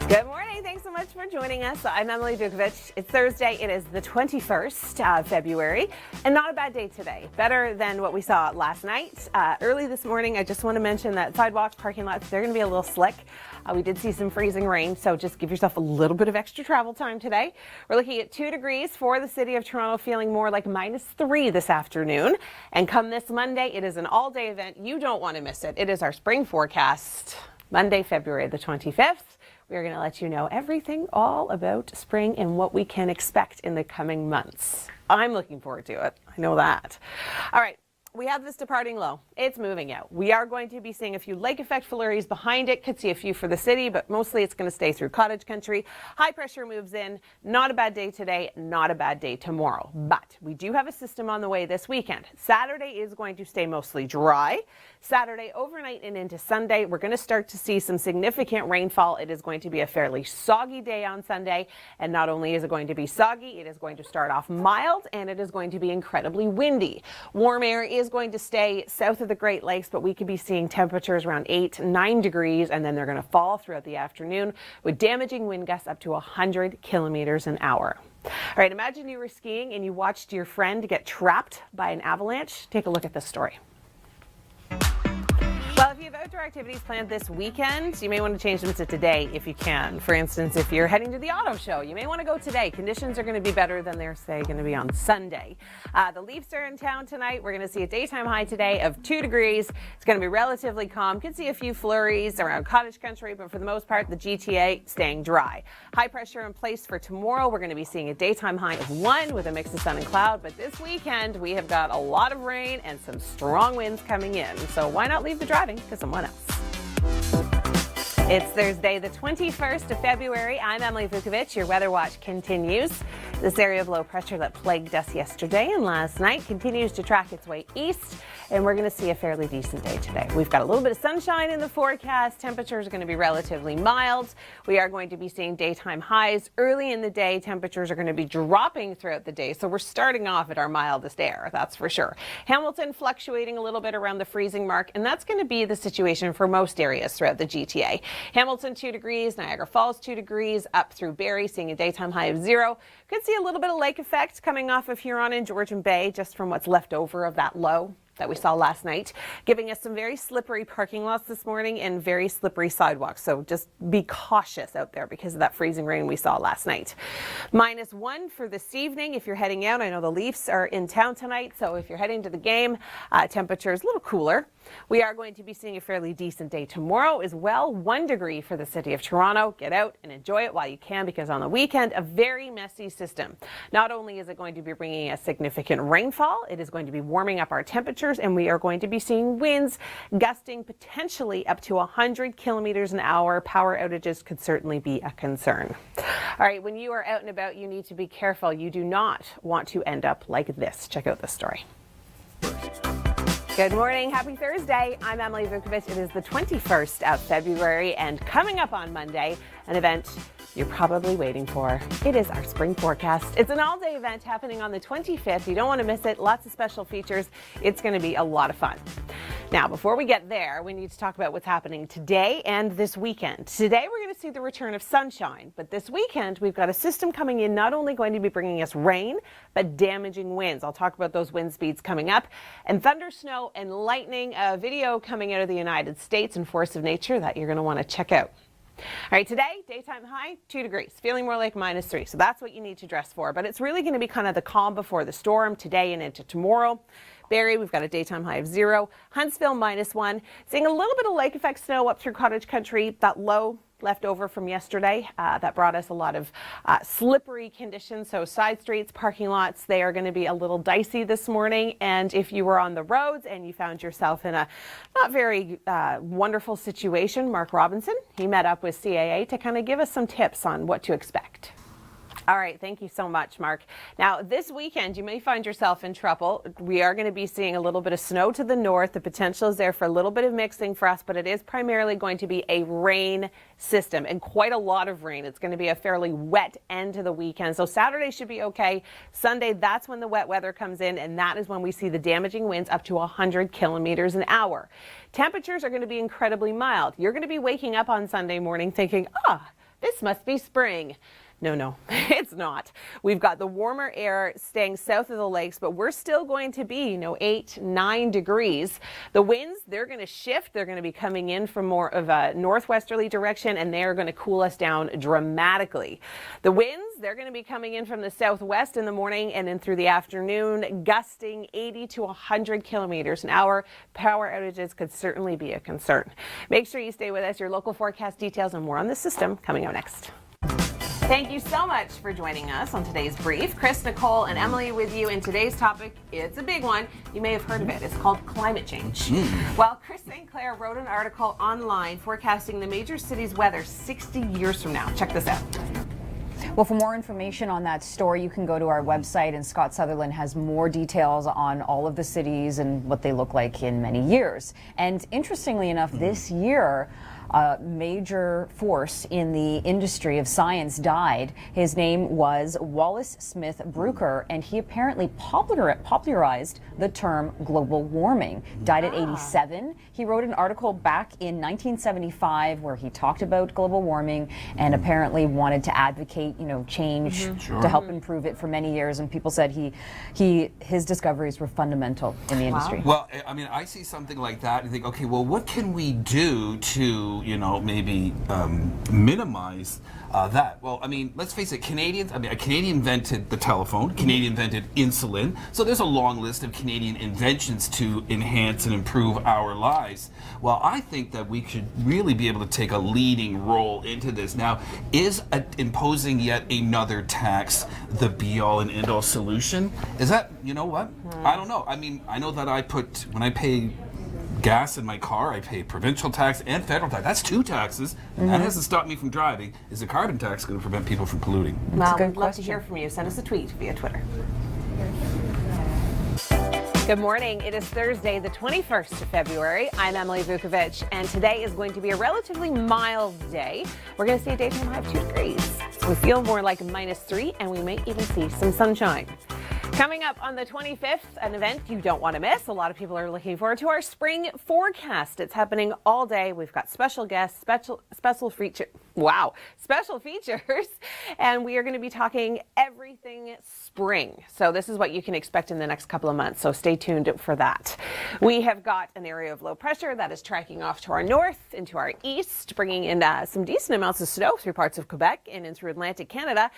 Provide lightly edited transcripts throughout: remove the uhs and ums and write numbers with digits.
Good morning. Thanks so much for joining us. I'm Emily Vukovic. It's Thursday. It is the 21st of February, and not a bad day today. Better than what we saw last night. Early this morning, I just want to mention that sidewalks, parking lots, they're going to be a little slick. We did see some freezing rain, so just give yourself a little bit of extra travel time today. We're looking at 2 degrees for the city of Toronto, feeling more like -3 this afternoon. And come this Monday, it is an all-day event. You don't want to miss it. It is our spring forecast, Monday, February the 25th. We're going to let you know everything all about spring and what we can expect in the coming months. I'm looking forward to it. I know that. All right. We have this departing low. It's moving out. We are going to be seeing a few lake effect flurries behind it. Could see a few for the city, but mostly it's going to stay through cottage country. High pressure moves in. Not a bad day today, not a bad day tomorrow. But we do have a system on the way this weekend. Saturday is going to stay mostly dry. Saturday overnight and into Sunday, we're going to start to see some significant rainfall. It is going to be a fairly soggy day on Sunday. And not only is it going to be soggy, it is going to start off mild and it is going to be incredibly windy. Warm air is going to stay south of the Great Lakes, but we could be seeing temperatures around 8-9 degrees, and then they're going to fall throughout the afternoon with damaging wind gusts up to 100 kilometers an hour. All right, imagine you were skiing and you watched your friend get trapped by an avalanche. Take a look at this story. Well, if you have outdoor activities planned this weekend, you may want to change them to today if you can. For instance, if you're heading to the auto show, you may want to go today. Conditions are going to be better than they're, say, going to be on Sunday. The Leafs are in town tonight. We're going to see a daytime high today of 2 degrees. It's going to be relatively calm. Could see a few flurries around cottage country, but for the most part, the GTA staying dry. High pressure in place for tomorrow. We're going to be seeing a daytime high of 1 with a mix of sun and cloud. But this weekend, we have got a lot of rain and some strong winds coming in. So why not leave the driving to someone else? It's Thursday, the 21st of February. I'm Emily Vukovic. Your weather watch continues. This area of low pressure that plagued us yesterday and last night continues to track its way east, and we're going to see a fairly decent day today. We've got a little bit of sunshine in the forecast. Temperatures are going to be relatively mild. We are going to be seeing daytime highs early in the day. Temperatures are going to be dropping throughout the day, so we're starting off at our mildest air, that's for sure. Hamilton fluctuating a little bit around the freezing mark, and that's going to be the situation for most areas throughout the GTA. Hamilton 2 degrees, Niagara Falls 2 degrees, up through Barrie, seeing a daytime high of 0. Could see a little bit of lake effect coming off of Huron and Georgian Bay, just from what's left over of that low that we saw last night, giving us some very slippery parking lots this morning and very slippery sidewalks. So just be cautious out there because of that freezing rain we saw last night. -1 for this evening if you're heading out. I know the Leafs are in town tonight, so if you're heading to the game, temperatures a little cooler. We are going to be seeing a fairly decent day tomorrow as well. 1 degree for the city of Toronto. Get out and enjoy it while you can, because on the weekend, a very messy system. Not only is it going to be bringing a significant rainfall, it is going to be warming up our temperatures, and we are going to be seeing winds gusting potentially up to 100 kilometers an hour. Power outages could certainly be a concern. All right, when you are out and about, you need to be careful. You do not want to end up like this. Check out this story. Good morning. Happy Thursday. I'm Emily Vukovic. It is the 21st of February, and coming up on Monday, an event you're probably waiting for. It is our spring forecast. It's an all-day event happening on the 25th. You don't want to miss it. Lots of special features. It's going to be a lot of fun. Now, before we get there, we need to talk about what's happening today and this weekend. Today, we're going to see the return of sunshine, but this weekend, we've got a system coming in, not only going to be bringing us rain, but damaging winds. I'll talk about those wind speeds coming up, and thunder, snow, and lightning. A video coming out of the United States and Force of Nature that you're going to want to check out. All right, today, daytime high, 2 degrees, feeling more like -3. So that's what you need to dress for. But it's really going to be kind of the calm before the storm today and into tomorrow. Barrie, we've got a daytime high of 0. Huntsville, -1. Seeing a little bit of lake effect snow up through cottage country. That low left over from yesterday that brought us a lot of slippery conditions. So side streets, parking lots, they are going to be a little dicey this morning. And if you were on the roads and you found yourself in a not very wonderful situation, Mark Robinson, he met up with CAA to kind of give us some tips on what to expect. All right, thank you so much, Mark. Now, this weekend, you may find yourself in trouble. We are going to be seeing a little bit of snow to the north. The potential is there for a little bit of mixing for us, but it is primarily going to be a rain system and quite a lot of rain. It's going to be a fairly wet end to the weekend. So Saturday should be okay. Sunday, that's when the wet weather comes in, and that is when we see the damaging winds up to 100 kilometers an hour. Temperatures are going to be incredibly mild. You're going to be waking up on Sunday morning thinking, this must be spring. No, it's not. We've got the warmer air staying south of the lakes, but we're still going to be, 8, 9 degrees. The winds, they're going to shift. They're going to be coming in from more of a northwesterly direction, and they're going to cool us down dramatically. The winds, they're going to be coming in from the southwest in the morning and then through the afternoon, gusting 80 to 100 kilometers an hour. Power outages could certainly be a concern. Make sure you stay with us. Your local forecast details and more on the system coming up next. Thank you so much for joining us on today's brief. Chris, Nicole, and Emily with you. And today's topic, it's a big one. You may have heard of it. It's called climate change. Well, Chris St. Clair wrote an article online forecasting the major cities' weather 60 years from now. Check this out. Well, for more information on that story, you can go to our website, and Scott Sutherland has more details on all of the cities and what they look like in many years. And interestingly enough, this year, a major force in the industry of science died. His name was Wallace Smith Brucker, and he apparently popularized the term global warming. Died at 87. He wrote an article back in 1975 where he talked about global warming and apparently wanted to advocate, change to help improve it for many years. And people said his discoveries were fundamental in the industry. Well, I mean, I see something like that and think, okay, well, what can we do to maybe minimize that? Well, I mean, let's face it, a Canadian invented the telephone, a Canadian invented insulin, so there's a long list of Canadian inventions to enhance and improve our lives. Well, I think that we should really be able to take a leading role into this. Now, is imposing yet another tax the be-all and end-all solution? Is that, I don't know. I mean, I know that when I pay gas in my car, I pay provincial tax and federal tax. That's 2 taxes, and that hasn't stopped me from driving. Is the carbon tax going to prevent people from polluting? Well, we'd love to hear from you. Send us a tweet via Twitter. Good morning. It is Thursday, the 21st of February. I'm Emily Vukovic, and today is going to be a relatively mild day. We're going to see a daytime high of 2 degrees. We feel more like -3, and we may even see some sunshine. Coming up on the 25th, an event you don't want to miss. A lot of people are looking forward to our spring forecast. It's happening all day. We've got special guests, special features, and we are going to be talking everything spring. So this is what you can expect in the next couple of months. So stay tuned for that. We have got an area of low pressure that is tracking off to our north and to our east, bringing in some decent amounts of snow through parts of Quebec and in through Atlantic Canada.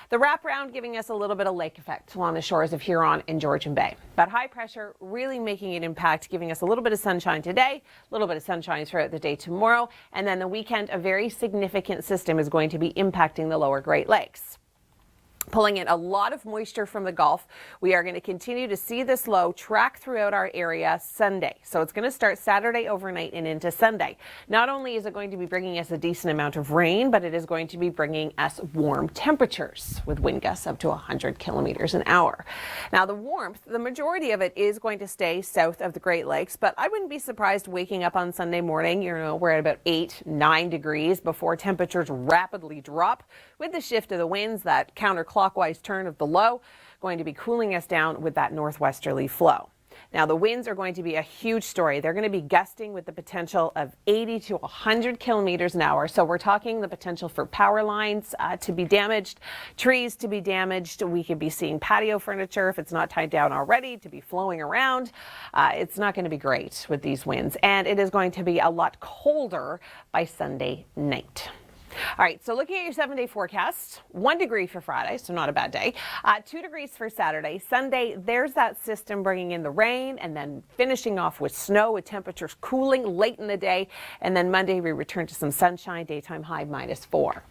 The wraparound giving us a little bit of lake effect along the shores of Huron and Georgian Bay. But high pressure really making an impact, giving us a little bit of sunshine today, a little bit of sunshine throughout the day tomorrow, and then the weekend, a very significant system is going to be impacting the lower Great Lakes. Pulling in a lot of moisture from the Gulf. We are going to continue to see this low track throughout our area Sunday. So it's going to start Saturday overnight and into Sunday. Not only is it going to be bringing us a decent amount of rain, but it is going to be bringing us warm temperatures with wind gusts up to 100 kilometers an hour. Now the warmth, the majority of it is going to stay south of the Great Lakes, but I wouldn't be surprised waking up on Sunday morning, we're at about 8, 9 degrees before temperatures rapidly drop with the shift of the winds, that counterclockwise turn of the low, going to be cooling us down with that northwesterly flow. Now, the winds are going to be a huge story. They're going to be gusting with the potential of 80 to 100 kilometers an hour. So we're talking the potential for power lines to be damaged, trees to be damaged. We could be seeing patio furniture, if it's not tied down already, to be flowing around. It's not going to be great with these winds. And it is going to be a lot colder by Sunday night. All right, so looking at your 7-day forecast, 1 degree for Friday, so not a bad day. 2 degrees for Saturday. Sunday, there's that system bringing in the rain and then finishing off with snow with temperatures cooling late in the day. And then Monday, we return to some sunshine, daytime high -4.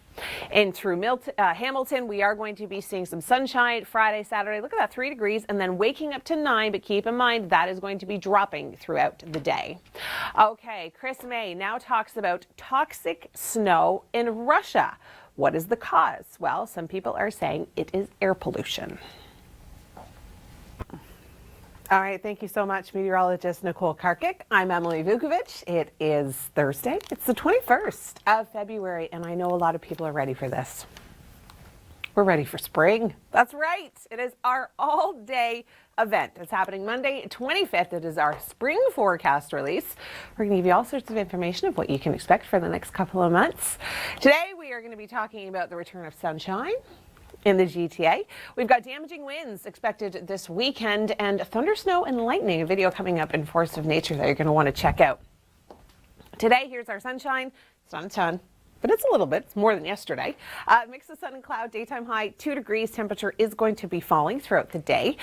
And through Hamilton, we are going to be seeing some sunshine Friday, Saturday. Look at that, 3 degrees, and then waking up to 9. But keep in mind that is going to be dropping throughout the day. Okay, Chris May now talks about toxic snow in Russia. What is the cause? Well, some people are saying it is air pollution. All right, thank you so much, meteorologist Nicole Karkic. I'm Emily Vukovic. It is Thursday. It's the 21st of February, and I know a lot of people are ready for this. We're ready for spring. That's right. It is our all-day event. It's happening Monday, 25th. It is our spring forecast release. We're going to give you all sorts of information of what you can expect for the next couple of months. Today, we are going to be talking about the return of sunshine in the GTA. We've got damaging winds expected this weekend and thunder, snow, and lightning. A video coming up in Force of Nature that you're going to want to check out. Today, here's our sunshine. It's not a ton, but it's a little bit. It's more than yesterday. Mix of sun and cloud, daytime high 2 degrees. Temperature is going to be falling throughout the day.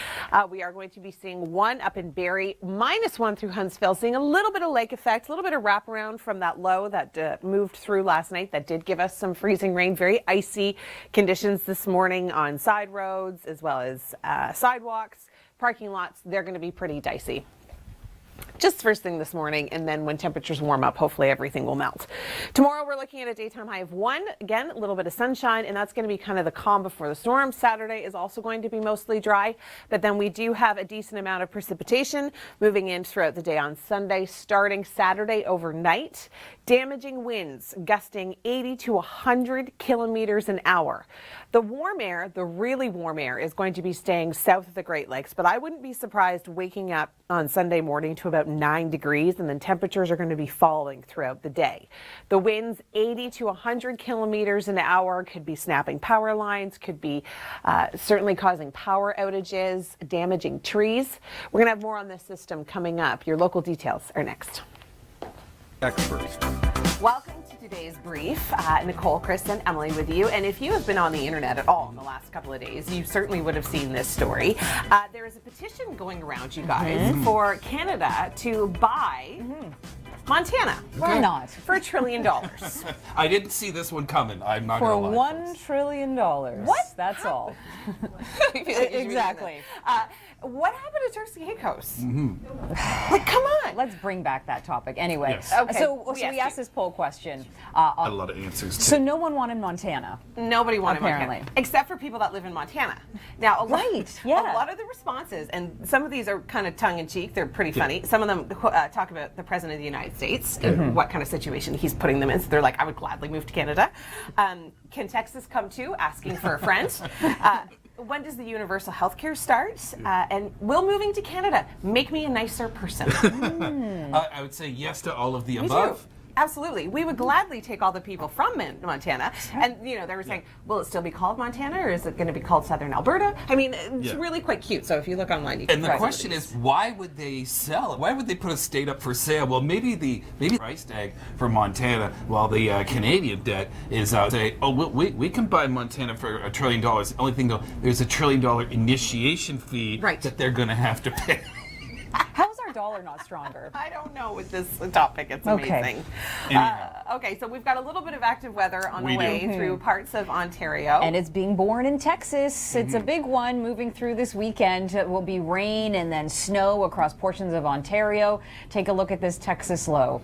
We are going to be seeing 1 up in Barrie, -1 through Huntsville, seeing a little bit of lake effect, a little bit of wraparound from that low that moved through last night that did give us some freezing rain, very icy conditions this morning on side roads as well as sidewalks, parking lots. They're going to be pretty dicey. Just first thing this morning, and then when temperatures warm up, hopefully everything will melt. Tomorrow we're looking at a daytime high of 1. Again, a little bit of sunshine, and that's going to be kind of the calm before the storm. Saturday is also going to be mostly dry, but then we do have a decent amount of precipitation moving in throughout the day on Sunday, starting Saturday overnight. Damaging winds gusting 80 to 100 kilometers an hour. The warm air, the really warm air, is going to be staying south of the Great Lakes, but I wouldn't be surprised waking up on Sunday morning to about 9 degrees, and then temperatures are going to be falling throughout the day. The winds 80 to 100 kilometers an hour could be snapping power lines, could be certainly causing power outages, damaging trees. We're going to have more on this system coming up. Your local details are next. Experts. Welcome to today's brief. Nicole, Chris, and Emily with you. And if you have been on the internet at all in the last couple of days, you certainly would have seen this story. There is a petition going around, you guys, for Canada to buy Montana. Why not? For $1 trillion. I didn't see this one coming. I'm not For gonna lie. $1 trillion. What? That's all. Exactly. What happened to Turks and Caicos? Like, come on. Let's bring back that topic. Anyway, Yes. Okay. so Yes, we asked this poll question. A lot of answers. So no one wanted Montana. Nobody wanted Apparently. Montana, except for people that live in Montana. Now, a yeah. lot of the responses, and some of these are kind of tongue-in-cheek, they're pretty funny. Some of them talk about the President of the United States and what kind of situation he's putting them in. So they're like, I would gladly move to Canada. Can Texas come too? Asking for a friend. When does the universal health care start? And will moving to Canada make me a nicer person? I would say yes to all of the Me above. too. Absolutely. We would gladly take all the people from Montana. And, you know, they were saying, will it still be called Montana or is it going to be called Southern Alberta? I mean, it's really quite cute. So if you look online, you can And the find question is, why would they sell it? Why would they put a state up for sale? Well, maybe the price tag for Montana, while the Canadian debt is say, oh, we can buy Montana for $1 trillion. The only thing though, there's $1 trillion initiation fee that they're going to have to pay. How's our dollar not stronger? I don't know with this topic. It's amazing. Okay, so we've got a little bit of active weather on the way through parts of Ontario. And it's being born in Texas. It's a big one moving through this weekend. It will be rain and then snow across portions of Ontario. Take a look at this Texas low.